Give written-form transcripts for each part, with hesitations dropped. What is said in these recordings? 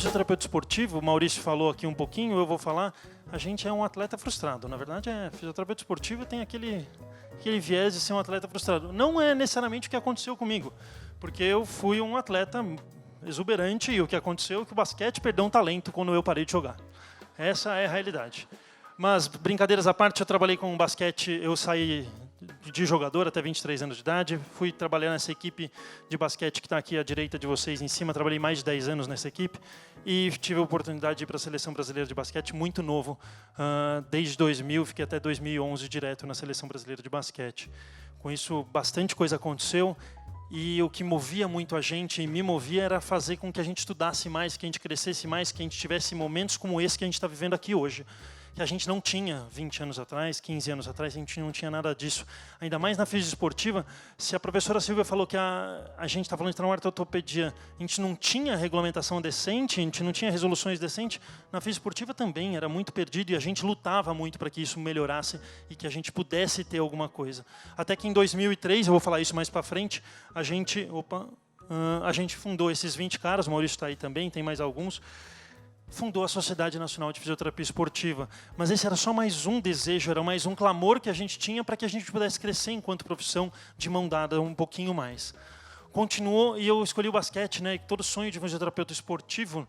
fisioterapeuta esportivo, o Maurício falou aqui um pouquinho, eu vou falar, a gente é um atleta frustrado. Na verdade, fisioterapeuta esportivo tem aquele viés de ser um atleta frustrado. Não é necessariamente o que aconteceu comigo, porque eu fui um atleta exuberante e o que aconteceu é que o basquete perdeu um talento quando eu parei de jogar. Essa é a realidade. Mas, brincadeiras à parte, eu trabalhei com basquete, eu saí de jogador até 23 anos de idade, fui trabalhar nessa equipe de basquete que está aqui à direita de vocês em cima, trabalhei mais de 10 anos nessa equipe e tive a oportunidade de ir para a Seleção Brasileira de Basquete muito novo, desde 2000, fiquei até 2011 direto na Seleção Brasileira de Basquete. Com isso, bastante coisa aconteceu e o que movia muito a gente e me movia era fazer com que a gente estudasse mais, que a gente crescesse mais, que a gente tivesse momentos como esse que a gente está vivendo aqui hoje. Que a gente não tinha 20 anos atrás, 15 anos atrás, a gente não tinha nada disso. Ainda mais na fisioesportiva, se a professora Silvia falou que a gente está falando de traumato ortopedia, a gente não tinha regulamentação decente, a gente não tinha resoluções decentes, na fisioesportiva também era muito perdido e a gente lutava muito para que isso melhorasse e que a gente pudesse ter alguma coisa. Até que em 2003, eu vou falar isso mais para frente, a gente fundou esses 20 caras, o Maurício está aí também, tem mais alguns, fundou a Sociedade Nacional de Fisioterapia Esportiva. Mas esse era só mais um desejo, era mais um clamor que a gente tinha para que a gente pudesse crescer enquanto profissão de mão dada um pouquinho mais. Continuou, e eu escolhi o basquete, né? Todo sonho de um fisioterapeuta esportivo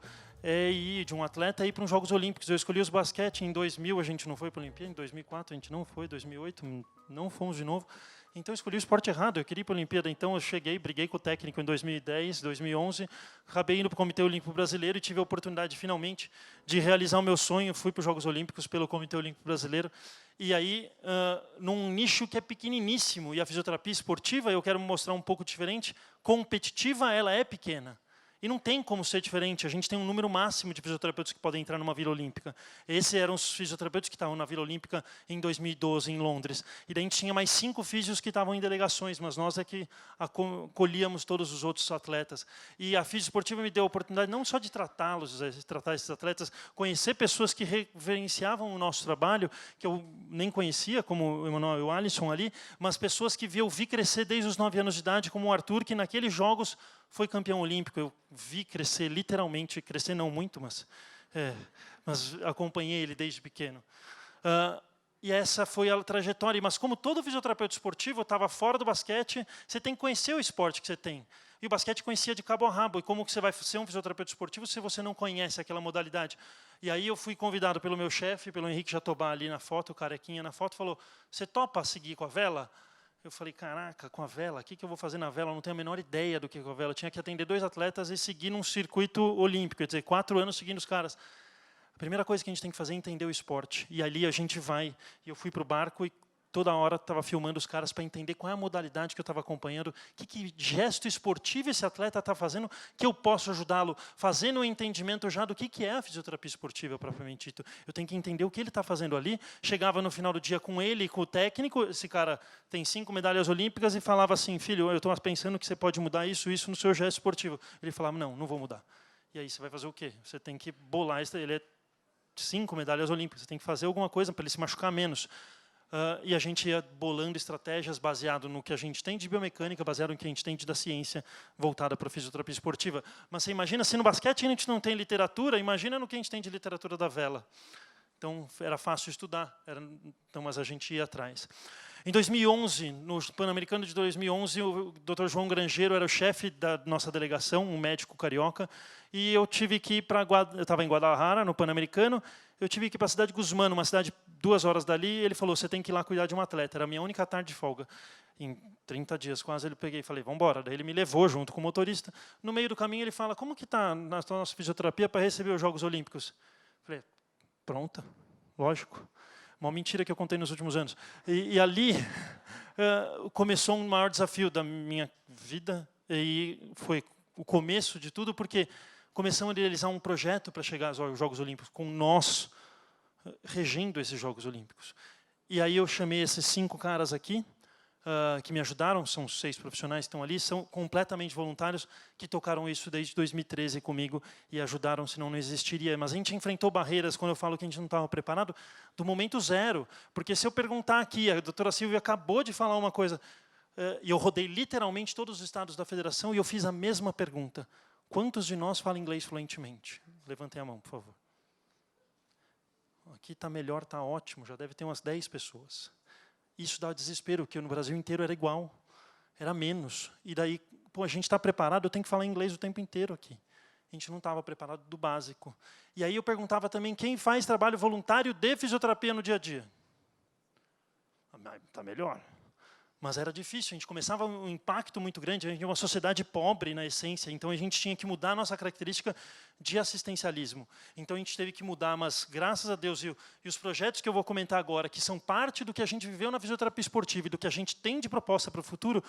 de um atleta é ir para os Jogos Olímpicos. Eu escolhi os basquete em 2000, a gente não foi para a Olimpíada, em 2004 a gente não foi, 2008 não fomos de novo. Então, eu escolhi o esporte errado, eu queria ir para a Olimpíada, então eu cheguei, briguei com o técnico em 2010, 2011, acabei indo para o Comitê Olímpico Brasileiro e tive a oportunidade, finalmente, de realizar o meu sonho, fui para os Jogos Olímpicos pelo Comitê Olímpico Brasileiro, e aí, num nicho que é pequeniníssimo, e a fisioterapia esportiva, eu quero mostrar um pouco diferente, competitiva, ela é pequena. E não tem como ser diferente. A gente tem um número máximo de fisioterapeutas que podem entrar numa Vila Olímpica. Esses eram os fisioterapeutas que estavam na Vila Olímpica em 2012, em Londres. E daí a gente tinha mais 5 físios que estavam em delegações, mas nós é que acolhíamos todos os outros atletas. E a fisioesportiva me deu a oportunidade não só de tratá-los, tratar esses atletas, conhecer pessoas que reverenciavam o nosso trabalho, que eu nem conhecia, como o Emanuel e o Alisson ali, mas pessoas que eu vi crescer desde os 9 anos de idade, como o Arthur, que naqueles jogos foi campeão olímpico. Eu vi crescer, literalmente, crescer não muito, mas acompanhei ele desde pequeno. E essa foi a trajetória. Mas como todo fisioterapeuta esportivo, eu estava fora do basquete, você tem que conhecer o esporte que você tem. E o basquete conhecia de cabo a rabo. E como que você vai ser um fisioterapeuta esportivo se você não conhece aquela modalidade? E aí eu fui convidado pelo meu chefe, pelo Henrique Jatobá, ali na foto, o carequinha na foto, falou, você topa seguir com a vela? Eu falei, caraca, com a vela, o que eu vou fazer na vela? Eu não tenho a menor ideia do que é com a vela. Eu tinha que atender 2 atletas e seguir num circuito olímpico, quer dizer, 4 anos seguindo os caras. A primeira coisa que a gente tem que fazer é entender o esporte. E ali a gente vai. E eu fui para o barco e toda hora estava filmando os caras para entender qual é a modalidade que eu estava acompanhando, que gesto esportivo esse atleta está fazendo, que eu posso ajudá-lo, fazendo o entendimento já do que é a fisioterapia esportiva, propriamente dito. Eu tenho que entender o que ele está fazendo ali. Chegava no final do dia com ele, com o técnico, esse cara tem 5 medalhas olímpicas, e falava assim, filho, eu estou pensando que você pode mudar isso no seu gesto esportivo. Ele falava, não vou mudar. E aí você vai fazer o quê? Você tem que bolar, ele é 5 medalhas olímpicas, você tem que fazer alguma coisa para ele se machucar menos. E a gente ia bolando estratégias baseado no que a gente tem de biomecânica, baseado no que a gente tem da ciência voltada para a fisioterapia esportiva. Mas você imagina, se no basquete a gente não tem literatura, imagina no que a gente tem de literatura da vela. Então, era fácil estudar, mas a gente ia atrás. Em 2011, no Pan-Americano de 2011, o Dr. João Grangeiro era o chefe da nossa delegação, um médico carioca, e eu tive que ir para... Eu estava em Guadalajara, no Pan-Americano, eu tive que ir para a cidade de Guzmán, uma cidade 2 horas dali, e ele falou, você tem que ir lá cuidar de um atleta. Era a minha única tarde de folga. Em 30 dias quase, ele peguei e falei, vamos embora. Daí ele me levou junto com o motorista. No meio do caminho ele fala, como que está a nossa fisioterapia para receber os Jogos Olímpicos? Falei, pronta, lógico. Uma mentira que eu contei nos últimos anos. E ali começou um maior desafio da minha vida, e foi o começo de tudo, porque começamos a realizar um projeto para chegar aos Jogos Olímpicos, com nós regendo esses Jogos Olímpicos. E aí eu chamei esses 5 caras aqui, que me ajudaram, são 6 profissionais que estão ali, são completamente voluntários, que tocaram isso desde 2013 comigo e ajudaram, senão não existiria. Mas a gente enfrentou barreiras, quando eu falo que a gente não estava preparado, do momento zero. Porque se eu perguntar aqui, a doutora Silvia acabou de falar uma coisa, e eu rodei literalmente todos os estados da federação e eu fiz a mesma pergunta. Quantos de nós falam inglês fluentemente? Levantem a mão, por favor. Aqui está melhor, está ótimo, já deve ter umas 10 pessoas. Isso dá desespero, porque no Brasil inteiro era igual, era menos. E daí, pô, a gente está preparado, eu tenho que falar inglês o tempo inteiro aqui. A gente não estava preparado do básico. E aí eu perguntava também, quem faz trabalho voluntário de fisioterapia no dia a dia? Está melhor. Mas era difícil, a gente começava um impacto muito grande, a gente é uma sociedade pobre na essência, então a gente tinha que mudar a nossa característica de assistencialismo. Então a gente teve que mudar, mas graças a Deus, e os projetos que eu vou comentar agora, que são parte do que a gente viveu na fisioterapia esportiva e do que a gente tem de proposta para o futuro,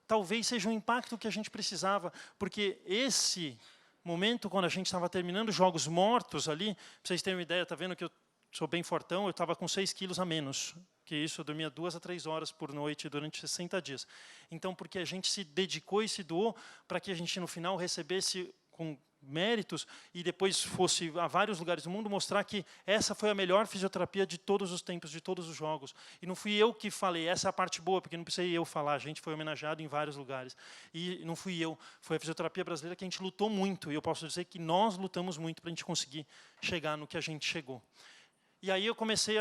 talvez seja um impacto que a gente precisava, porque esse momento, quando a gente estava terminando jogos mortos ali, para vocês terem uma ideia, está vendo que eu sou bem fortão, eu estava com 6 quilos a menos que isso, eu dormia 2 a 3 horas por noite durante 60 dias. Então, porque a gente se dedicou e se doou para que a gente, no final, recebesse com méritos e depois fosse a vários lugares do mundo mostrar que essa foi a melhor fisioterapia de todos os tempos, de todos os jogos. E não fui eu que falei, essa é a parte boa, porque não precisei eu falar, a gente foi homenageado em vários lugares. E não fui eu, foi a fisioterapia brasileira que a gente lutou muito, e eu posso dizer que nós lutamos muito para a gente conseguir chegar no que a gente chegou. E aí eu comecei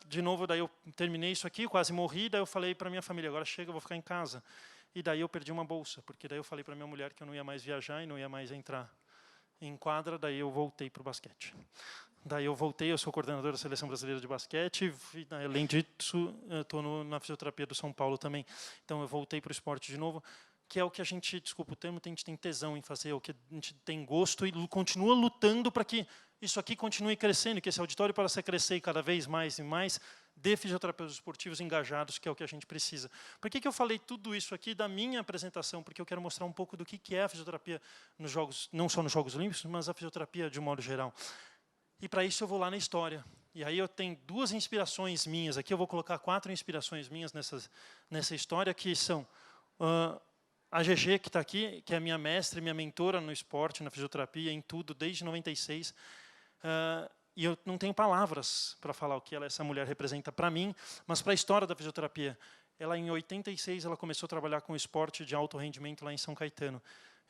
de novo, daí eu terminei isso aqui, quase morri, daí eu falei para minha família, agora chega, eu vou ficar em casa. E daí eu perdi uma bolsa, porque daí eu falei para minha mulher que eu não ia mais viajar e não ia mais entrar em quadra, daí eu voltei para o basquete. Daí eu voltei, eu sou coordenador da Seleção Brasileira de Basquete, e, além disso, estou na fisioterapia do São Paulo também. Então eu voltei para o esporte de novo, que é o que a gente, desculpa o termo, a gente tem tesão em fazer, é o que a gente tem gosto e continua lutando para que isso aqui continue crescendo, que esse auditório possa crescer cada vez mais e mais, de fisioterapeutas esportivos engajados, que é o que a gente precisa. Por que eu falei tudo isso aqui da minha apresentação? Porque eu quero mostrar um pouco do que é a fisioterapia nos Jogos, não só nos Jogos Olímpicos, mas a fisioterapia de um modo geral. E para isso eu vou lá na história. E aí eu tenho 2 inspirações minhas aqui, eu vou colocar 4 inspirações minhas nessa história, que são a GG, que está aqui, que é minha mestre, minha mentora no esporte, na fisioterapia, em tudo, desde 96. E eu não tenho palavras para falar o que essa mulher representa para mim, mas para a história da fisioterapia. Ela, em 86, ela começou a trabalhar com esporte de alto rendimento lá em São Caetano.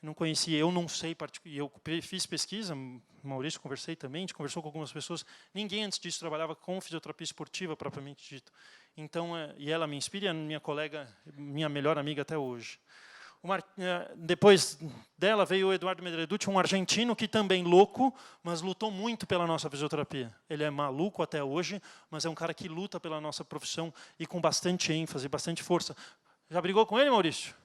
Eu não conhecia, eu não sei, e eu fiz pesquisa, Maurício, conversei também, a gente conversou com algumas pessoas, ninguém antes disso trabalhava com fisioterapia esportiva, propriamente dito. Então, e ela me inspira, é minha colega, minha melhor amiga até hoje. Depois dela veio o Eduardo Medreducci, um argentino que também louco, mas lutou muito pela nossa fisioterapia. Ele é maluco até hoje, mas é um cara que luta pela nossa profissão e com bastante ênfase, bastante força. Já brigou com ele, Maurício?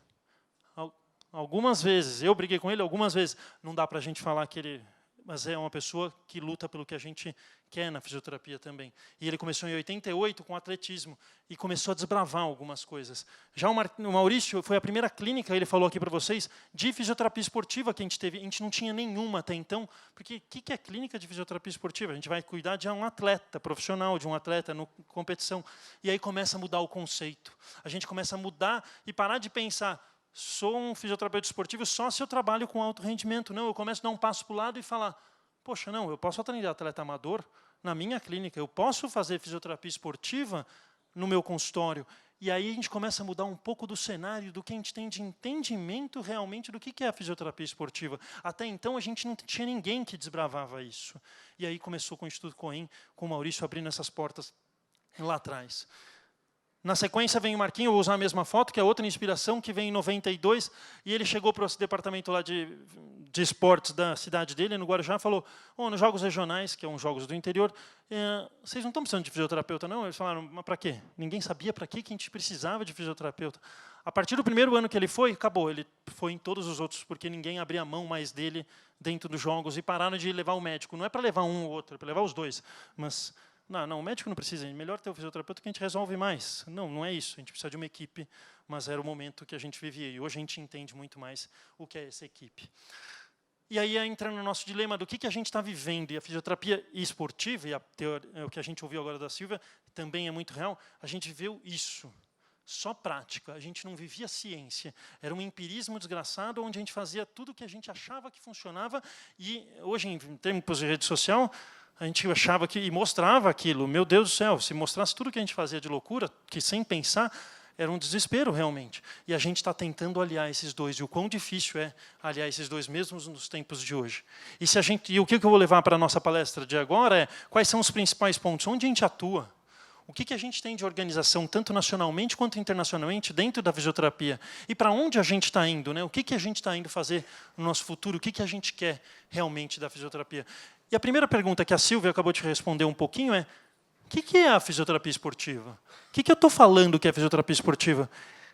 Algumas vezes. Eu briguei com ele algumas vezes. Não dá para a gente falar que ele... Mas é uma pessoa que luta pelo que a gente quer na fisioterapia também. E ele começou em 88 com atletismo e começou a desbravar algumas coisas. Já o Maurício foi a primeira clínica, ele falou aqui para vocês, de fisioterapia esportiva que a gente teve. A gente não tinha nenhuma até então, porque o que é clínica de fisioterapia esportiva? A gente vai cuidar de um atleta profissional, de um atleta na competição. E aí começa a mudar o conceito. A gente começa a mudar e parar de pensar, sou um fisioterapeuta esportivo só se eu trabalho com alto rendimento. Não, eu começo a dar um passo para o lado e falar, poxa, não, eu posso atender atleta amador na minha clínica, eu posso fazer fisioterapia esportiva no meu consultório. E aí a gente começa a mudar um pouco do cenário, do que a gente tem de entendimento realmente do que é a fisioterapia esportiva. Até então a gente não tinha ninguém que desbravava isso. E aí começou com o Instituto Cohen, com o Maurício abrindo essas portas lá atrás. Na sequência vem o Marquinho, eu vou usar a mesma foto, que é outra inspiração, que vem em 92, e ele chegou para o departamento lá de esportes da cidade dele, no Guarujá, e falou, nos jogos regionais, que são jogos do interior, vocês não estão precisando de fisioterapeuta, não? Eles falaram, mas para quê? Ninguém sabia para que a gente precisava de fisioterapeuta. A partir do primeiro ano que ele foi, acabou, ele foi em todos os outros, porque ninguém abria a mão mais dele dentro dos jogos, e pararam de levar o médico. Não é para levar um ou outro, é para levar os dois, mas... Não, o médico não precisa, é melhor ter o fisioterapeuta que a gente resolve mais. Não é isso, a gente precisa de uma equipe, mas era o momento que a gente vivia, e hoje a gente entende muito mais o que é essa equipe. E aí entra no nosso dilema do que a gente está vivendo, e a fisioterapia esportiva, e o que a gente ouviu agora da Silvia, também é muito real, a gente viveu isso. Só prática, a gente não vivia ciência. Era um empirismo desgraçado, onde a gente fazia tudo o que a gente achava que funcionava, e hoje, em termos de rede social, a gente achava que, e mostrava aquilo, meu Deus do céu, se mostrasse tudo que a gente fazia de loucura, que sem pensar, Era um desespero, realmente. E a gente está tentando aliar esses dois. E o quão difícil é aliar esses dois, mesmo nos tempos de hoje. E o que eu vou levar para a nossa palestra de agora é quais são os principais pontos, onde a gente atua. O que a gente tem de organização, tanto nacionalmente quanto internacionalmente, dentro da fisioterapia? E para onde a gente está indo? Né? O que a gente está indo fazer no nosso futuro? O que a gente quer realmente da fisioterapia? E a primeira pergunta que a Silvia acabou de responder um pouquinho é: o que é a fisioterapia esportiva? O que eu estou falando que é fisioterapia esportiva?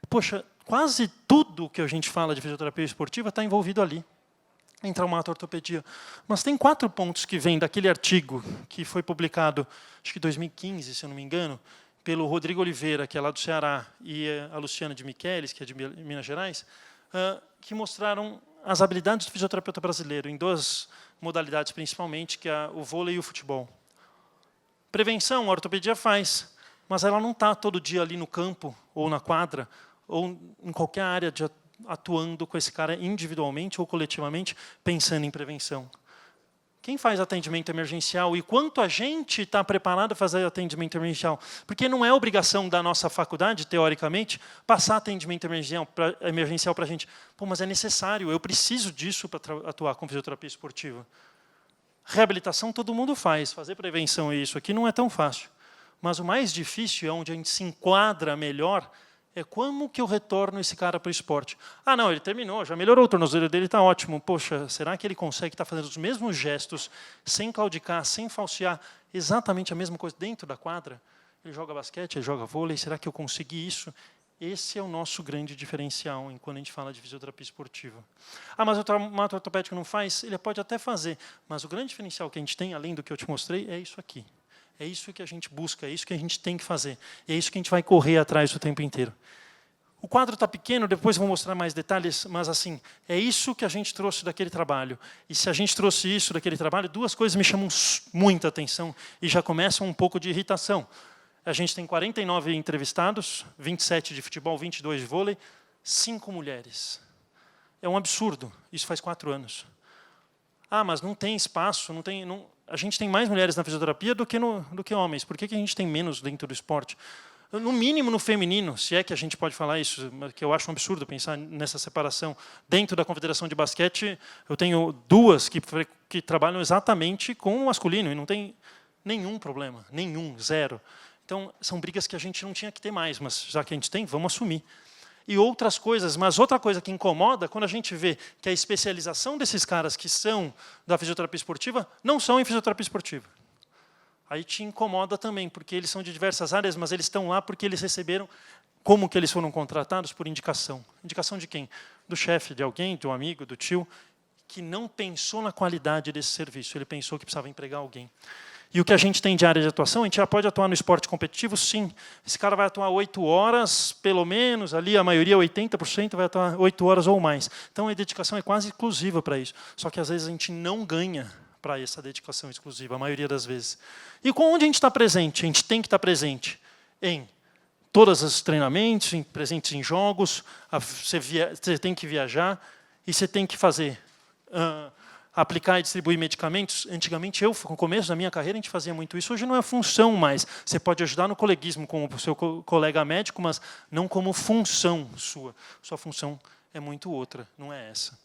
Poxa, quase tudo que a gente fala de fisioterapia esportiva está envolvido ali, em traumato-ortopedia. Mas tem 4 pontos que vêm daquele artigo que foi publicado, acho que em 2015, se eu não me engano, pelo Rodrigo Oliveira, que é lá do Ceará, e a Luciana de Michelis, que é de Minas Gerais, que mostraram as habilidades do fisioterapeuta brasileiro, em 2 modalidades principalmente, que é o vôlei e o futebol. Prevenção, a ortopedia faz, mas ela não está todo dia ali no campo, ou na quadra, ou em qualquer área, atuando com esse cara individualmente ou coletivamente, pensando em prevenção. Quem faz atendimento emergencial e quanto a gente está preparado para fazer atendimento emergencial? Porque não é obrigação da nossa faculdade, teoricamente, passar atendimento emergencial para a gente. Pô, mas é necessário, eu preciso disso para atuar com fisioterapia esportiva. Reabilitação todo mundo faz, fazer prevenção e isso aqui não é tão fácil. Mas o mais difícil, é onde a gente se enquadra melhor, é como que eu retorno esse cara para o esporte. Ah, não, ele terminou, já melhorou, o tornozelo dele está ótimo. Poxa, será que ele consegue estar fazendo os mesmos gestos, sem claudicar, sem falsear, exatamente a mesma coisa dentro da quadra? Ele joga basquete, ele joga vôlei, será que eu consegui isso? Esse é o nosso grande diferencial quando a gente fala de fisioterapia esportiva. Ah, mas o traumato ortopédico não faz? Ele pode até fazer, mas o grande diferencial que a gente tem, além do que eu te mostrei, é isso aqui. É isso que a gente busca, é isso que a gente tem que fazer. E é isso que a gente vai correr atrás o tempo inteiro. O quadro está pequeno, depois vou mostrar mais detalhes, mas assim, é isso que a gente trouxe daquele trabalho. E se a gente trouxe isso daquele trabalho, 2 coisas me chamam muita atenção e já começam um pouco de irritação. A gente tem 49 entrevistados, 27 de futebol, 22 de vôlei, 5 mulheres. É um absurdo, isso faz 4 anos. Ah, mas não tem espaço, a gente tem mais mulheres na fisioterapia do que homens. Por que a gente tem menos dentro do esporte? No mínimo no feminino, se é que a gente pode falar isso, que eu acho um absurdo pensar nessa separação. Dentro da Confederação de Basquete, eu tenho 2 que trabalham exatamente com o masculino, e não tem nenhum problema, nenhum, 0. Então, são brigas que a gente não tinha que ter mais, mas já que a gente tem, vamos assumir. E outras coisas, mas outra coisa que incomoda, quando a gente vê que a especialização desses caras que são da fisioterapia esportiva, não são em fisioterapia esportiva. Aí te incomoda também, porque eles são de diversas áreas, mas eles estão lá porque eles receberam, como que eles foram contratados? Por indicação. Indicação de quem? Do chefe, de alguém, de um amigo, do tio, que não pensou na qualidade desse serviço, ele pensou que precisava empregar alguém. E o que a gente tem de área de atuação, a gente já pode atuar no esporte competitivo, sim. Esse cara vai atuar 8 horas, pelo menos, ali a maioria, 80%, vai atuar 8 horas ou mais. Então, a dedicação é quase exclusiva para isso. Só que, às vezes, a gente não ganha para essa dedicação exclusiva, a maioria das vezes. E com onde a gente está presente? A gente tem que estar presente em todos os treinamentos, presentes em jogos, você tem que viajar e você tem que fazer... aplicar e distribuir medicamentos. Antigamente, no começo da minha carreira, a gente fazia muito isso. Hoje não é função mais. Você pode ajudar no coleguismo com o seu colega médico, mas não como função sua. Sua função é muito outra, não é essa.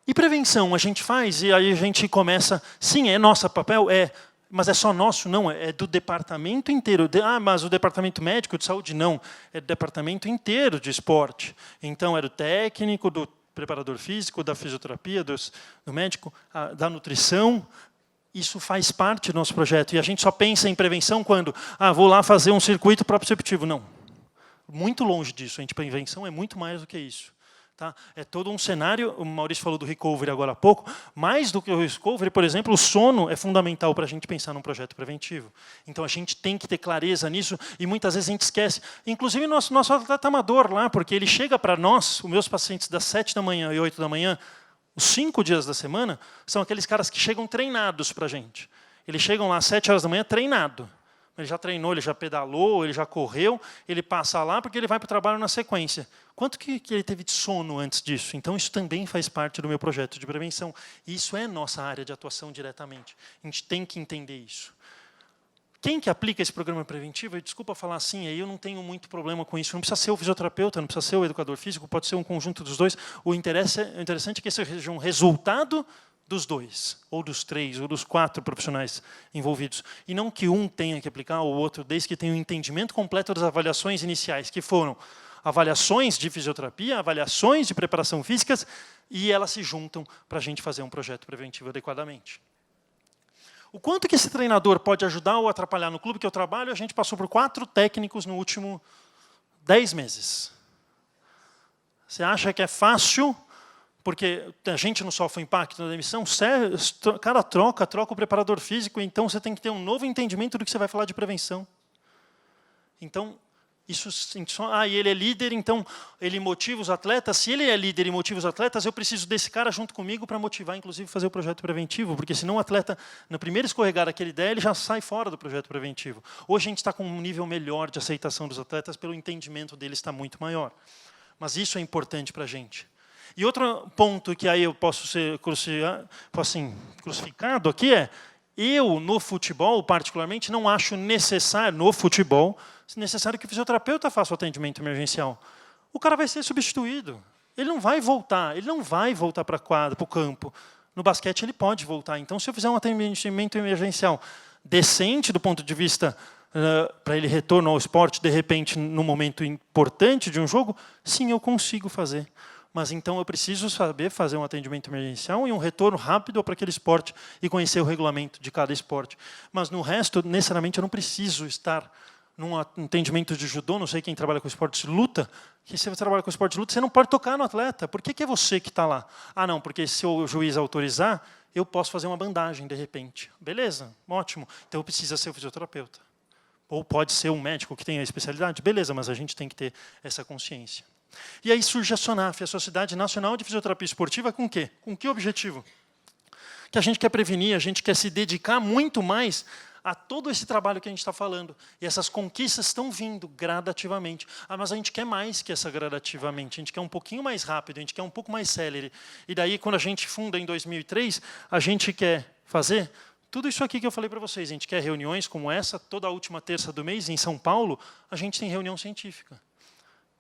E prevenção, a gente faz, e aí a gente começa... Sim, é nosso papel? É. Mas é só nosso? Não, é do departamento inteiro. Mas o departamento médico de saúde? Não. É do departamento inteiro de esporte. Então, é do técnico, do preparador físico, da fisioterapia, do médico, da nutrição. Isso faz parte do nosso projeto. E a gente só pensa em prevenção quando vou lá fazer um circuito proprioceptivo. Não. Muito longe disso. A prevenção é muito mais do que isso. Tá? É todo um cenário, o Maurício falou do recovery agora há pouco, mais do que o recovery, por exemplo, o sono é fundamental para a gente pensar num projeto preventivo. Então, a gente tem que ter clareza nisso e muitas vezes a gente esquece. Inclusive, nosso atleta amador lá, porque ele chega para nós, os meus pacientes das 7 da manhã e 8 da manhã, os 5 dias da semana, são aqueles caras que chegam treinados para a gente. Eles chegam lá às 7 horas da manhã treinado. Ele já treinou, ele já pedalou, ele já correu, ele passa lá porque ele vai para o trabalho na sequência. Quanto que ele teve de sono antes disso? Então, isso também faz parte do meu projeto de prevenção. E isso é nossa área de atuação diretamente. A gente tem que entender isso. Quem que aplica esse programa preventivo, e desculpa falar assim, aí eu não tenho muito problema com isso, não precisa ser o fisioterapeuta, não precisa ser o educador físico, pode ser um conjunto dos dois. O interessante é que esse seja um resultado dos dois, ou dos três, ou dos 4 profissionais envolvidos. E não que um tenha que aplicar, ou o outro, desde que tenha um entendimento completo das avaliações iniciais, que foram avaliações de fisioterapia, avaliações de preparação físicas, e elas se juntam para a gente fazer um projeto preventivo adequadamente. O quanto que esse treinador pode ajudar ou atrapalhar no clube que eu trabalho, a gente passou por 4 técnicos no último 10 meses. Você acha que é fácil, porque a gente não sofre o impacto da demissão? O cara troca o preparador físico, então você tem que ter um novo entendimento do que você vai falar de prevenção. Então, e ele é líder, então ele motiva os atletas. Se ele é líder e motiva os atletas, eu preciso desse cara junto comigo para motivar, inclusive, fazer o projeto preventivo, porque senão o atleta, na primeira escorregada que ele der, ele já sai fora do projeto preventivo. Hoje a gente está com um nível melhor de aceitação dos atletas, pelo entendimento deles está muito maior. Mas isso é importante para a gente. E outro ponto que aí eu posso ser crucificado aqui é, eu, no futebol, particularmente, não acho necessário, no futebol, necessário que o fisioterapeuta faça o atendimento emergencial. O cara vai ser substituído. Ele não vai voltar para a quadra, para o campo. No basquete ele pode voltar. Então, se eu fizer um atendimento emergencial decente do ponto de vista para ele retorno ao esporte, de repente, num momento importante de um jogo, sim, eu consigo fazer. Mas então eu preciso saber fazer um atendimento emergencial e um retorno rápido para aquele esporte e conhecer o regulamento de cada esporte. Mas no resto, necessariamente, eu não preciso estar num atendimento de judô, não sei quem trabalha com esporte de luta, que se você trabalha com esporte de luta, você não pode tocar no atleta. Por que é você que está lá? Ah, não, porque se o juiz autorizar, eu posso fazer uma bandagem, de repente. Beleza, ótimo. Então, precisa ser o fisioterapeuta. Ou pode ser um médico que tenha a especialidade. Beleza, mas a gente tem que ter essa consciência. E aí surge a SONAF, a Sociedade Nacional de Fisioterapia Esportiva, com o quê? Com que objetivo? Que a gente quer prevenir, a gente quer se dedicar muito mais a todo esse trabalho que a gente está falando. E essas conquistas estão vindo gradativamente. Ah, mas a gente quer mais que essa gradativamente. A gente quer um pouquinho mais rápido, a gente quer um pouco mais célere. E daí, quando a gente funda em 2003, a gente quer fazer tudo isso aqui que eu falei para vocês. A gente quer reuniões como essa, toda a última terça do mês, em São Paulo, a gente tem reunião científica.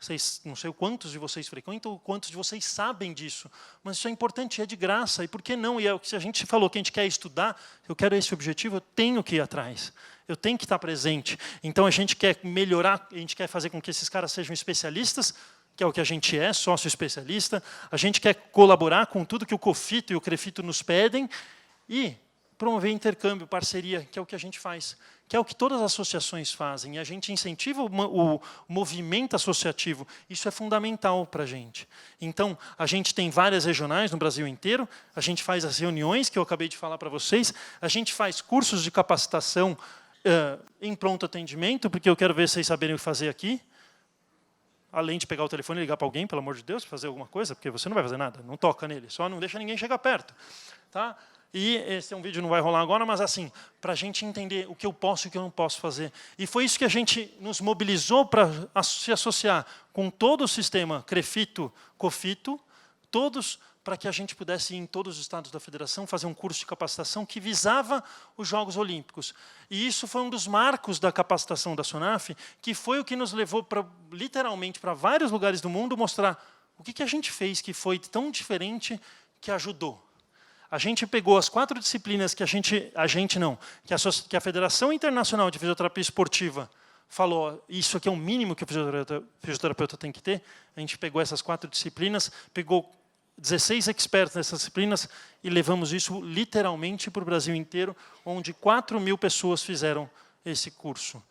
Vocês, não sei quantos de vocês frequentam, quantos de vocês sabem disso. Mas isso é importante, é de graça. E por que não? E é o que se a gente falou que a gente quer estudar, eu quero esse objetivo, eu tenho que ir atrás. Eu tenho que estar presente. Então, a gente quer melhorar, a gente quer fazer com que esses caras sejam especialistas, que é o que a gente é, sócio especialista. A gente quer colaborar com tudo que o COFITO e o CREFITO nos pedem e promover intercâmbio, parceria, que é o que a gente faz, que é o que todas as associações fazem. E a gente incentiva o movimento associativo. Isso é fundamental para a gente. Então, a gente tem várias regionais no Brasil inteiro, a gente faz as reuniões, que eu acabei de falar para vocês, a gente faz cursos de capacitação em pronto atendimento, porque eu quero ver vocês saberem o que fazer aqui, além de pegar o telefone e ligar para alguém, pelo amor de Deus, fazer alguma coisa, porque você não vai fazer nada, não toca nele, só não deixa ninguém chegar perto. Tá? E esse é um vídeo, não vai rolar agora, mas assim, para a gente entender o que eu posso e o que eu não posso fazer. E foi isso que a gente nos mobilizou para se associar com todo o sistema CREFITO, COFITO, todos para que a gente pudesse ir em todos os estados da federação fazer um curso de capacitação que visava os Jogos Olímpicos. E isso foi um dos marcos da capacitação da SONAF, que foi o que nos levou literalmente para vários lugares do mundo mostrar o que a gente fez que foi tão diferente que ajudou. A gente pegou as 4 disciplinas que que a Federação Internacional de Fisioterapia Esportiva falou, isso aqui é o mínimo que o fisioterapeuta tem que ter. A gente pegou essas 4 disciplinas, pegou 16 experts nessas disciplinas e levamos isso literalmente para o Brasil inteiro, onde 4.000 pessoas fizeram esse curso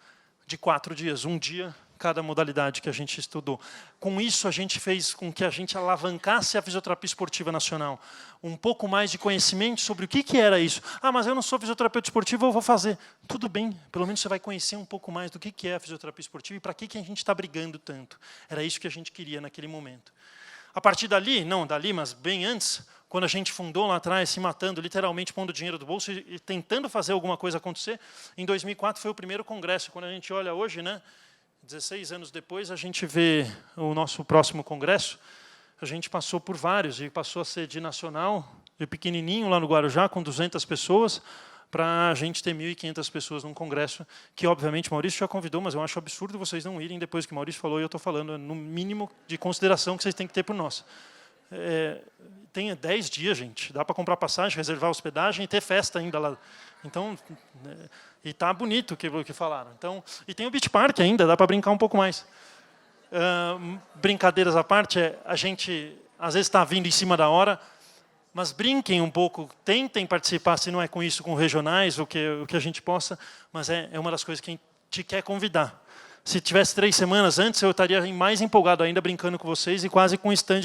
de 4 dias, um dia cada modalidade que a gente estudou. Com isso, a gente fez com que a gente alavancasse a fisioterapia esportiva nacional. Um pouco mais de conhecimento sobre o que era isso. Ah, mas eu não sou fisioterapeuta esportivo, eu vou fazer. Tudo bem, pelo menos você vai conhecer um pouco mais do que é a fisioterapia esportiva e para que a gente está brigando tanto. Era isso que a gente queria naquele momento. A partir dali, não dali, mas bem antes, quando a gente fundou lá atrás, se matando, literalmente pondo dinheiro do bolso e tentando fazer alguma coisa acontecer, em 2004 foi o primeiro congresso. Quando a gente olha hoje, né, 16 anos depois, a gente vê o nosso próximo congresso, a gente passou por vários, e passou a ser de nacional, de pequenininho lá no Guarujá, com 200 pessoas, para a gente ter 1.500 pessoas num congresso, que obviamente Maurício já convidou, mas eu acho absurdo vocês não irem depois que Maurício falou, e eu estou falando no mínimo de consideração que vocês têm que ter por nós. Tem 10 dias, gente, dá para comprar passagem, reservar hospedagem e ter festa ainda lá. Então, e tá bonito o que falaram. Então, e tem o Beach Park ainda, dá para brincar um pouco mais. Brincadeiras à parte, a gente às vezes está vindo em cima da hora, mas brinquem um pouco, tentem participar, se não é com isso, com regionais, o que a gente possa, mas é uma das coisas que a gente quer convidar. Se tivesse 3 semanas antes, eu estaria mais empolgado ainda, brincando com vocês e quase com o stand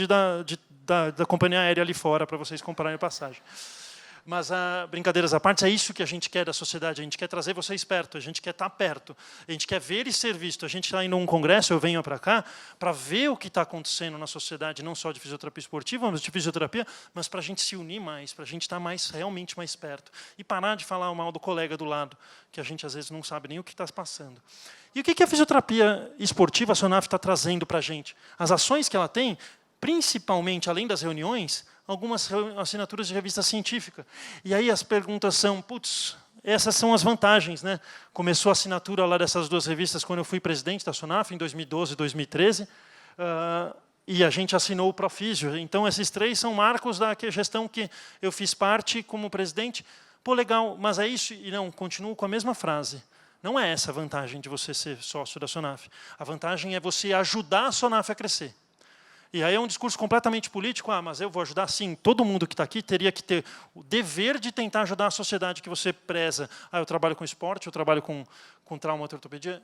da companhia aérea ali fora, para vocês comprarem a passagem. Mas, brincadeiras à parte, é isso que a gente quer da sociedade. A gente quer trazer vocês perto, a gente quer estar perto, a gente quer ver e ser visto. A gente está indo a um congresso, eu venho para cá, para ver o que está acontecendo na sociedade, não só de fisioterapia esportiva, mas de fisioterapia, mas para a gente se unir mais, para a gente estar realmente mais perto. E parar de falar mal do colega do lado, que a gente às vezes não sabe nem o que está passando. E o que a fisioterapia esportiva, a SONAF, está trazendo para a gente? As ações que ela tem, principalmente, além das reuniões, algumas assinaturas de revista científica. E aí as perguntas são, putz, essas são as vantagens, né? Começou a assinatura lá dessas 2 revistas quando eu fui presidente da SONAF, em 2012 e 2013, e a gente assinou o Profísio. Então, esses 3 são marcos da gestão que eu fiz parte como presidente. Pô, legal, mas é isso? E não, continuo com a mesma frase. Não é essa a vantagem de você ser sócio da SONAF. A vantagem é você ajudar a SONAF a crescer. E aí é um discurso completamente político, mas eu vou ajudar, sim. Todo mundo que está aqui teria que ter o dever de tentar ajudar a sociedade que você preza. Eu trabalho com esporte, eu trabalho com trauma e ortopedia.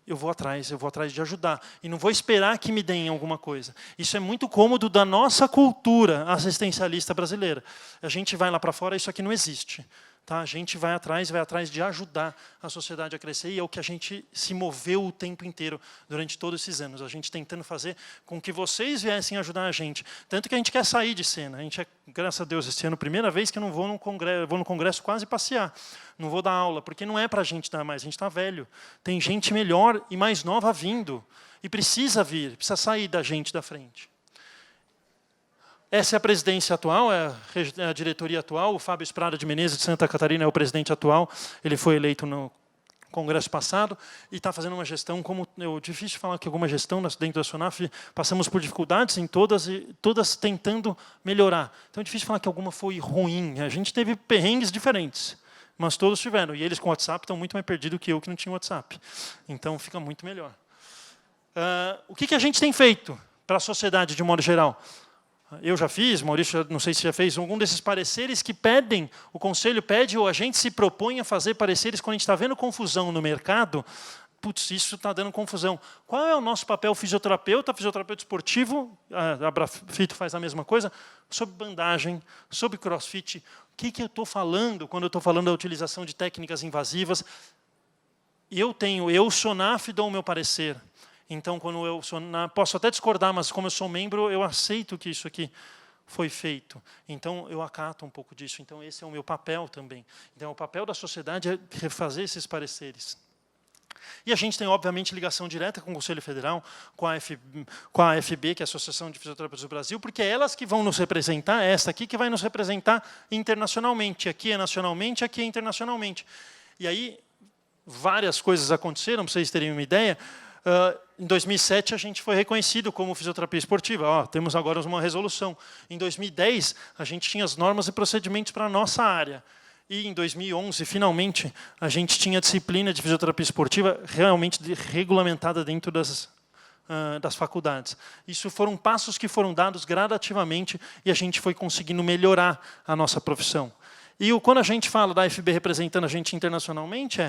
Eu vou atrás de ajudar. E não vou esperar que me deem alguma coisa. Isso é muito cômodo da nossa cultura assistencialista brasileira. A gente vai lá para fora, isso aqui não existe. Tá? A gente vai atrás de ajudar a sociedade a crescer, e é o que a gente se moveu o tempo inteiro durante todos esses anos. A gente tentando fazer com que vocês viessem ajudar a gente. Tanto que a gente quer sair de cena. A gente graças a Deus, esse ano, primeira vez que eu não vou no congresso quase passear. Não vou dar aula, porque não é para a gente dar mais, a gente está velho. Tem gente melhor e mais nova vindo. E precisa vir, precisa sair da gente da frente. Essa é a presidência atual, é a diretoria atual. O Fábio Esprada de Menezes, de Santa Catarina, é o presidente atual. Ele foi eleito no congresso passado e está fazendo uma gestão, difícil falar que alguma gestão dentro da SONAF, passamos por dificuldades em todas, e todas tentando melhorar. Então é difícil falar que alguma foi ruim. A gente teve perrengues diferentes, mas todos tiveram. E eles com WhatsApp estão muito mais perdidos que eu, que não tinha WhatsApp. Então fica muito melhor. O que a gente tem feito para a sociedade de modo geral? Eu já fiz, Maurício, não sei se já fez, algum desses pareceres que pedem, o conselho pede ou a gente se propõe a fazer pareceres quando a gente está vendo confusão no mercado. Putz, isso está dando confusão. Qual é o nosso papel fisioterapeuta esportivo? A Brafito faz a mesma coisa, sobre bandagem, sobre crossfit. O que eu estou falando quando eu estou falando da utilização de técnicas invasivas? Eu, SONAF, dou o meu parecer. Então, quando eu posso até discordar, mas como eu sou membro, eu aceito que isso aqui foi feito. Então, eu acato um pouco disso. Então, esse é o meu papel também. Então, o papel da sociedade é refazer esses pareceres. E a gente tem, obviamente, ligação direta com o Conselho Federal, com a AFB, que é a Associação de Fisioterapeutas do Brasil, porque é elas que vão nos representar, esta aqui que vai nos representar internacionalmente. Aqui é nacionalmente, aqui é internacionalmente. E aí, várias coisas aconteceram, para vocês terem uma ideia. Em 2007, a gente foi reconhecido como fisioterapia esportiva. Temos agora uma resolução. Em 2010, a gente tinha as normas e procedimentos para a nossa área. E em 2011, finalmente, a gente tinha a disciplina de fisioterapia esportiva realmente regulamentada dentro das faculdades. Isso foram passos que foram dados gradativamente e a gente foi conseguindo melhorar a nossa profissão. E quando a gente fala da AFB representando a gente internacionalmente,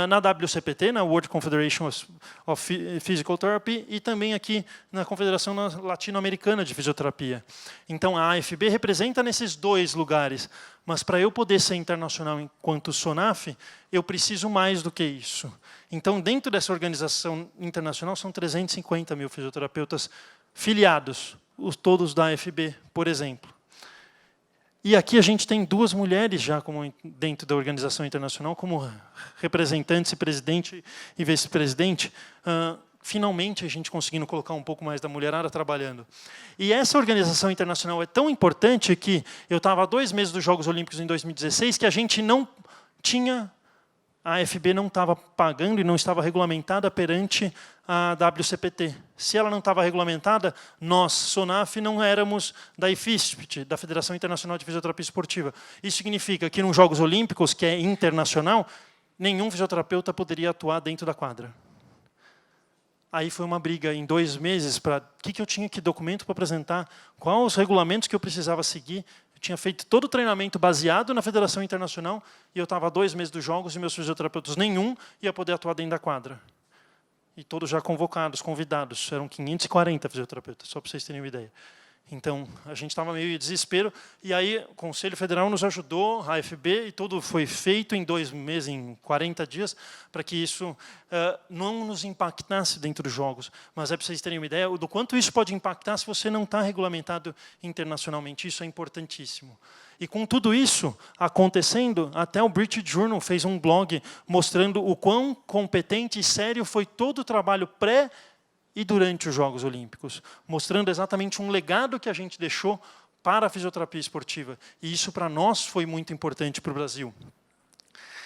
na WCPT, na World Confederation of Physical Therapy, e também aqui na Confederação Latino-Americana de Fisioterapia. Então, a AFB representa nesses 2 lugares, mas para eu poder ser internacional enquanto SONAF, eu preciso mais do que isso. Então, dentro dessa organização internacional, são 350 mil fisioterapeutas filiados, todos da AFB, por exemplo. E aqui a gente tem 2 mulheres já dentro da organização internacional, como representantes, presidente e vice-presidente. Finalmente a gente conseguindo colocar um pouco mais da mulherada trabalhando. E essa organização internacional é tão importante que eu estava há 2 meses dos Jogos Olímpicos em 2016 que a gente não a FB não estava pagando e não estava regulamentada perante a WCPT. Se ela não estava regulamentada, nós, SONAF, não éramos da IFISPT, da Federação Internacional de Fisioterapia Esportiva. Isso significa que nos Jogos Olímpicos, que é internacional, nenhum fisioterapeuta poderia atuar dentro da quadra. Aí foi uma briga em 2 meses para o que eu tinha, que documento para apresentar, quais os regulamentos que eu precisava seguir. Eu tinha feito todo o treinamento baseado na Federação Internacional e eu estava há 2 meses dos Jogos e meus fisioterapeutas nenhum ia poder atuar dentro da quadra. E todos já convocados, convidados. Eram 540 fisioterapeutas, só para vocês terem uma ideia. Então, a gente estava meio em desespero. E aí, o Conselho Federal nos ajudou, a AFB, e tudo foi feito em 2 meses, em 40 dias, para que isso não nos impactasse dentro dos jogos. Mas é para vocês terem uma ideia do quanto isso pode impactar se você não está regulamentado internacionalmente. Isso é importantíssimo. E com tudo isso acontecendo, até o British Journal fez um blog mostrando o quão competente e sério foi todo o trabalho pré e durante os Jogos Olímpicos, mostrando exatamente um legado que a gente deixou para a fisioterapia esportiva. E isso, para nós, foi muito importante para o Brasil.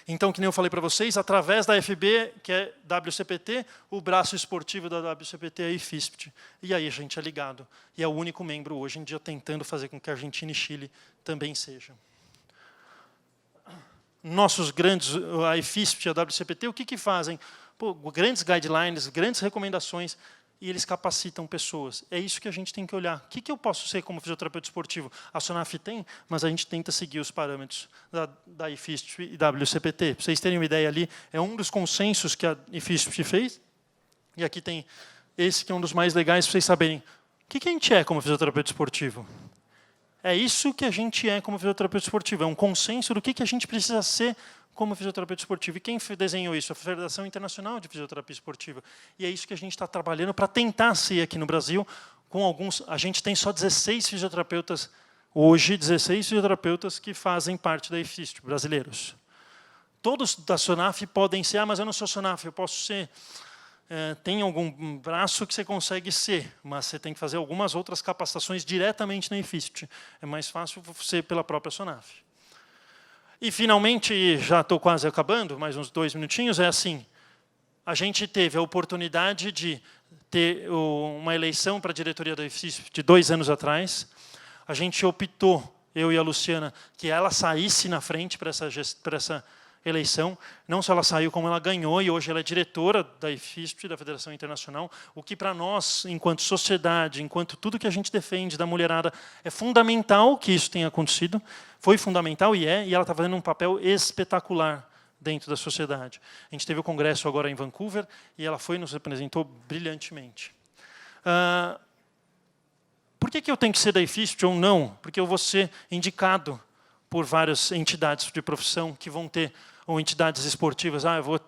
Então, que nem eu falei para vocês, através da FB, que é WCPT, o braço esportivo da WCPT é a IFISPT. E aí a gente é ligado. E é o único membro, hoje em dia, tentando fazer com que a Argentina e Chile também sejam. Nossos grandes, a IFISPT e a WCPT, o que fazem? Pô, grandes guidelines, grandes recomendações, e eles capacitam pessoas. É isso que a gente tem que olhar. O que eu posso ser como fisioterapeuta esportivo? A SONAF tem, mas a gente tenta seguir os parâmetros da IFISP e WCPT. Para vocês terem uma ideia ali, é um dos consensos que a IFISP fez. E aqui tem esse que é um dos mais legais para vocês saberem. O que a gente é como fisioterapeuta esportivo? É isso que a gente é como fisioterapeuta esportivo. É um consenso do que a gente precisa ser como fisioterapeuta esportivo. E quem desenhou isso? A Federação Internacional de Fisioterapia Esportiva. E é isso que a gente está trabalhando para tentar ser aqui no Brasil. Com alguns, a gente tem só 16 fisioterapeutas, hoje, 16 fisioterapeutas que fazem parte da IFISP, brasileiros. Todos da SONAF podem ser, mas eu não sou SONAF, eu posso ser. Tem algum braço que você consegue ser, mas você tem que fazer algumas outras capacitações diretamente na IFISP. É mais fácil ser pela própria SONAF. E, finalmente, já estou quase acabando, mais uns 2 minutinhos, é assim, a gente teve a oportunidade de ter uma eleição para a diretoria da IFISP de 2 anos atrás. A gente optou, eu e a Luciana, que ela saísse na frente para essa eleição. Não só ela saiu, como ela ganhou, e hoje ela é diretora da IFISP, da Federação Internacional, o que para nós, enquanto sociedade, enquanto tudo que a gente defende da mulherada, é fundamental que isso tenha acontecido. Foi fundamental e ela está fazendo um papel espetacular dentro da sociedade. A gente teve o congresso agora em Vancouver, e ela foi e nos representou brilhantemente. Por que eu tenho que ser da IFISP ou não? Porque eu vou ser indicado por várias entidades de profissão que vão ter, ou entidades esportivas.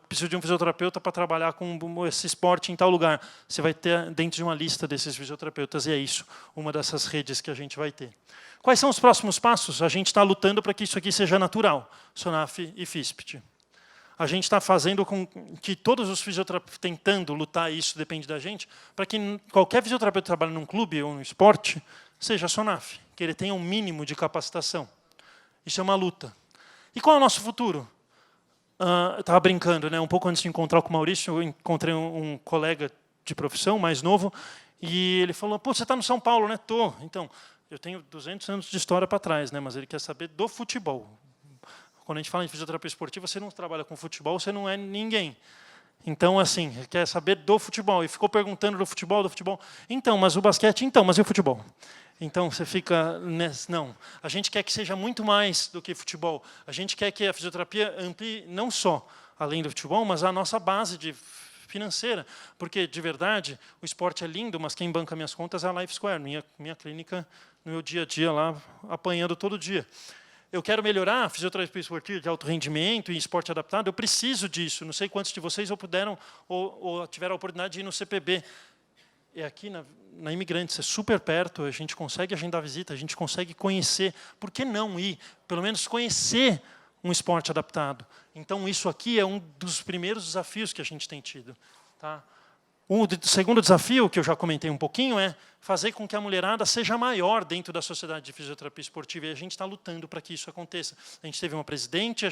Preciso de um fisioterapeuta para trabalhar com esse esporte em tal lugar. Você vai ter dentro de uma lista desses fisioterapeutas, e é isso, uma dessas redes que a gente vai ter. Quais são os próximos passos? A gente está lutando para que isso aqui seja natural, SONAF e FISPT. A gente está fazendo com que todos os fisioterapeutas, tentando lutar, isso depende da gente, para que qualquer fisioterapeuta que trabalhe num clube ou num esporte, seja SONAF, que ele tenha um mínimo de capacitação. Isso é uma luta. E qual é o nosso futuro? Eu estava brincando, né? Um pouco antes de encontrar com o Maurício, eu encontrei um colega de profissão, mais novo, e ele falou, pô, você está no São Paulo, né? Tô. Então, eu tenho 200 anos de história para trás, né? Mas ele quer saber do futebol. Quando a gente fala em fisioterapia esportiva, você não trabalha com futebol, você não é ninguém. Então, assim, ele quer saber do futebol. E ficou perguntando do futebol. Então, mas o basquete? Então, mas e o futebol? Então, você fica... Não, a gente quer que seja muito mais do que futebol. A gente quer que a fisioterapia amplie não só além do futebol, mas a nossa base financeira. Porque, de verdade, o esporte é lindo, mas quem banca minhas contas é a Life Square, minha clínica, no meu dia a dia, lá, apanhando todo dia. Eu quero melhorar a fisioterapia esportiva de alto rendimento e esporte adaptado, eu preciso disso. Não sei quantos de vocês puderam ou tiveram a oportunidade de ir no CPB. É aqui na Imigrantes, é super perto, a gente consegue agendar visita, a gente consegue conhecer. Por que não ir? Pelo menos conhecer um esporte adaptado. Então, isso aqui é um dos primeiros desafios que a gente tem tido. Tá? O segundo desafio, que eu já comentei um pouquinho, é fazer com que a mulherada seja maior dentro da sociedade de fisioterapia esportiva. E a gente está lutando para que isso aconteça. A gente teve uma presidente,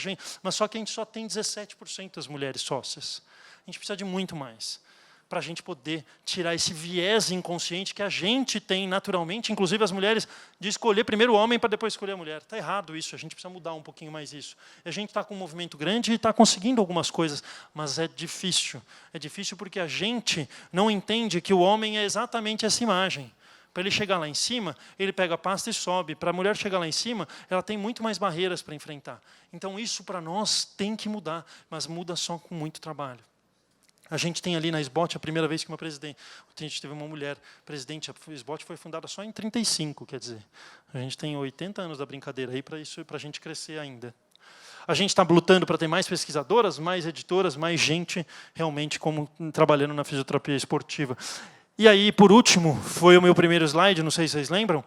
mas só que a gente só tem 17% das mulheres sócias. A gente precisa de muito mais, para a gente poder tirar esse viés inconsciente que a gente tem naturalmente, inclusive as mulheres, de escolher primeiro o homem para depois escolher a mulher. Está errado isso, a gente precisa mudar um pouquinho mais isso. A gente está com um movimento grande e está conseguindo algumas coisas, mas é difícil. É difícil porque a gente não entende que o homem é exatamente essa imagem. Para ele chegar lá em cima, ele pega a pasta e sobe. Para a mulher chegar lá em cima, ela tem muito mais barreiras para enfrentar. Então isso para nós tem que mudar, mas muda só com muito trabalho. A gente tem ali na SBOT a primeira vez que a gente teve uma mulher presidente. A SBOT foi fundada só em 35, quer dizer. A gente tem 80 anos da brincadeira aí para a gente crescer ainda. A gente está lutando para ter mais pesquisadoras, mais editoras, mais gente realmente trabalhando na fisioterapia esportiva. E aí, por último, foi o meu primeiro slide, não sei se vocês lembram,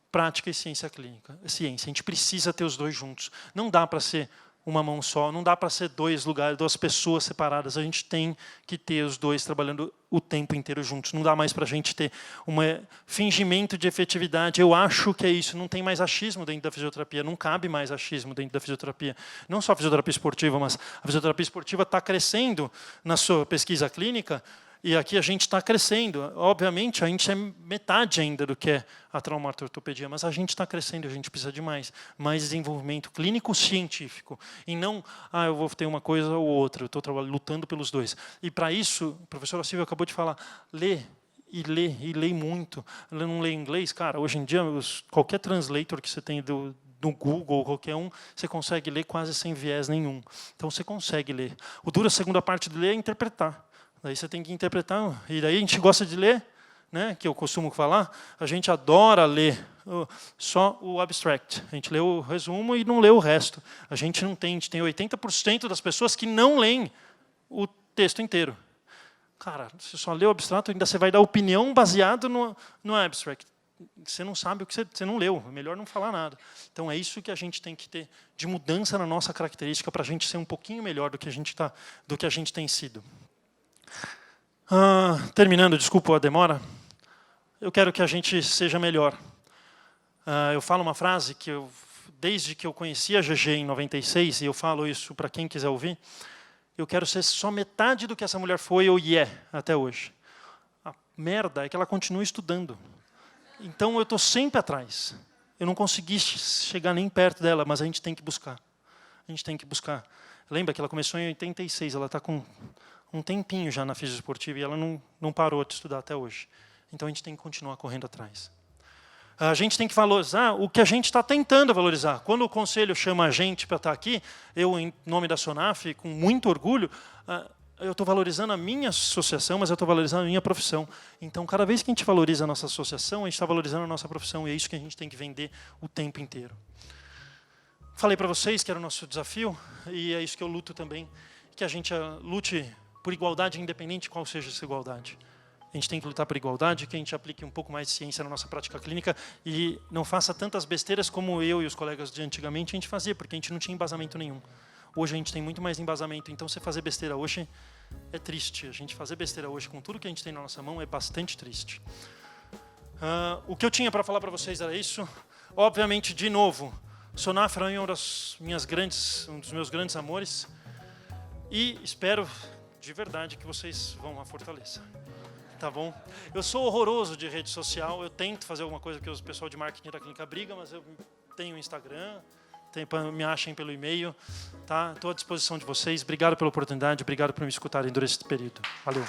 prática e ciência clínica. Ciência, a gente precisa ter os dois juntos. Não dá para ser uma mão só, não dá para ser dois lugares, duas pessoas separadas. A gente tem que ter os dois trabalhando o tempo inteiro juntos. Não dá mais para a gente ter um fingimento de efetividade. Eu acho que é isso. Não tem mais achismo dentro da fisioterapia. Não cabe mais achismo dentro da fisioterapia. Não só a fisioterapia esportiva, mas a fisioterapia esportiva está crescendo na sua pesquisa clínica. E aqui a gente está crescendo. Obviamente, a gente é metade ainda do que é a traumatortopedia, mas a gente está crescendo, a gente precisa de mais desenvolvimento clínico-científico. E não, eu vou ter uma coisa ou outra, eu estou lutando pelos dois. E para isso, o professor Silvio acabou de falar, lê muito. Eu não lê inglês, cara, hoje em dia, qualquer translator que você tem do Google, qualquer um, você consegue ler quase sem viés nenhum. Então, você consegue ler. O duro, a segunda parte de ler é interpretar. Daí você tem que interpretar, e daí a gente gosta de ler, né, que eu costumo falar, a gente adora ler só o abstract. A gente lê o resumo e não lê o resto. A gente tem 80% das pessoas que não leem o texto inteiro. Cara, você só lê o abstrato, ainda você vai dar opinião baseado no abstract. Você não sabe o que você não leu, é melhor não falar nada. Então é isso que a gente tem que ter de mudança na nossa característica para a gente ser um pouquinho melhor do que a gente tem sido. Terminando, desculpa a demora, eu quero que a gente seja melhor. Eu falo uma frase que desde que eu conheci a GG em 96, e eu falo isso para quem quiser ouvir, eu quero ser só metade do que essa mulher foi ou até hoje. A merda é que ela continua estudando. Então eu estou sempre atrás. Eu não consegui chegar nem perto dela, mas a gente tem que buscar. A gente tem que buscar. Lembra que ela começou em 86, ela está com um tempinho já na física esportiva e ela não parou de estudar até hoje. Então, a gente tem que continuar correndo atrás. A gente tem que valorizar o que a gente está tentando valorizar. Quando o conselho chama a gente para estar aqui, eu, em nome da SONAF, com muito orgulho, eu estou valorizando a minha associação, mas eu estou valorizando a minha profissão. Então, cada vez que a gente valoriza a nossa associação, a gente está valorizando a nossa profissão, e é isso que a gente tem que vender o tempo inteiro. Falei para vocês que era o nosso desafio, e é isso que eu luto também, que a gente lute por igualdade, independente de qual seja essa igualdade. A gente tem que lutar por igualdade, que a gente aplique um pouco mais de ciência na nossa prática clínica e não faça tantas besteiras como eu e os colegas de antigamente a gente fazia, porque a gente não tinha embasamento nenhum. Hoje a gente tem muito mais embasamento, então você fazer besteira hoje é triste. A gente fazer besteira hoje com tudo que a gente tem na nossa mão é bastante triste. O que eu tinha para falar para vocês era isso. Obviamente, de novo, SONAF é um dos meus grandes amores e espero de verdade que vocês vão à Fortaleza. Tá bom? Eu sou horroroso de rede social, eu tento fazer alguma coisa que o pessoal de marketing da clínica briga, mas eu tenho Instagram, me achem pelo e-mail, tá? Estou à disposição de vocês. Obrigado pela oportunidade, obrigado por me escutarem durante esse período. Valeu.